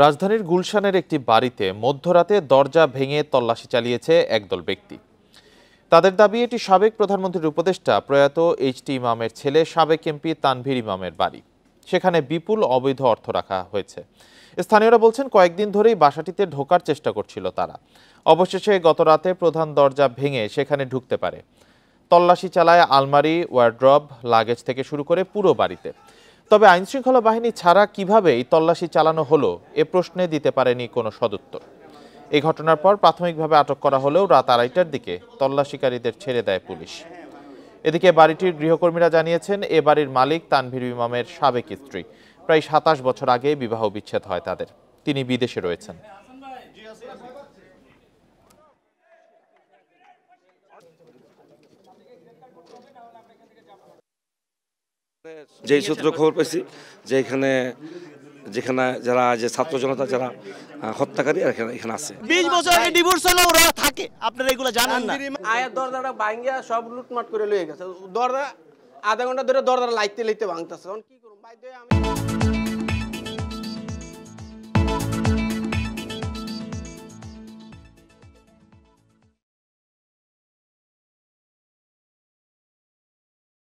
রাজধানীর গুলশানের একটি বাড়িতে মধ্যরাতে দরজা ভেঙে তল্লাশি চালিয়েছে একদল ব্যক্তি। তাদের দাবি এটি সাবেক প্রধানমন্ত্রীর উপদেষ্টা প্রয়াত এইচ.টি. ইমামের ছেলে সাবেক এমপি তানভীর ইমামের বাড়ি। সেখানে বিপুল অবৈধ অর্থ রাখা হয়েছে। স্থানীয়রা বলছেন কয়েকদিন ধরেই বাসাটিতে ঢোকার চেষ্টা করছিল তারা। অবশেষে গতরাতে প্রধান দরজা ভেঙে সেখানে ঢুকতে পারে। তল্লাশি চালায় আলমারি, ওয়ারড্রব, লাগেজ থেকে শুরু করে পুরো বাড়িতে। তবে আইনশৃঙ্খলা বাহিনী ছাড়া কিভাবে এই তল্লাশি চালানো হলো এ প্রশ্নে দিতে পারেনি কোনো সদুত্তর। এই ঘটনার পর প্রাথমিকভাবে আটক করা হলেও রাত 2:30টার দিকে তল্লাশিকারীদের ছেড়ে দেয় পুলিশ। এদিকে বাড়িটির গৃহকর্মীরা জানিয়েছেন এ বাড়ির মালিক তানভীর ইমামের সাবেক স্ত্রী। প্রায় 27 বছর আগে বিবাহ বিচ্ছেদ হয় তাদের। তিনি বিদেশে রয়েছেন। যেই সূত্র খবর পেয়েছি যে যেখানে যারা যে ছাত্র জনতা যারা হত্যাকারী এখানে আছে। 20 বছর আগে ডিভোর্স হলো, ওরা থাকে, আপনারা এগুলো জানেন না। আয়ের দরজাটা ভাঙ্গিয়া সব লুটমাট করে লয়ে গেছে। দরজা আধা ঘন্টা ধরে দরজা লাইতে ভাঙতেছে। কি করব, বাধ্য হয়ে আমি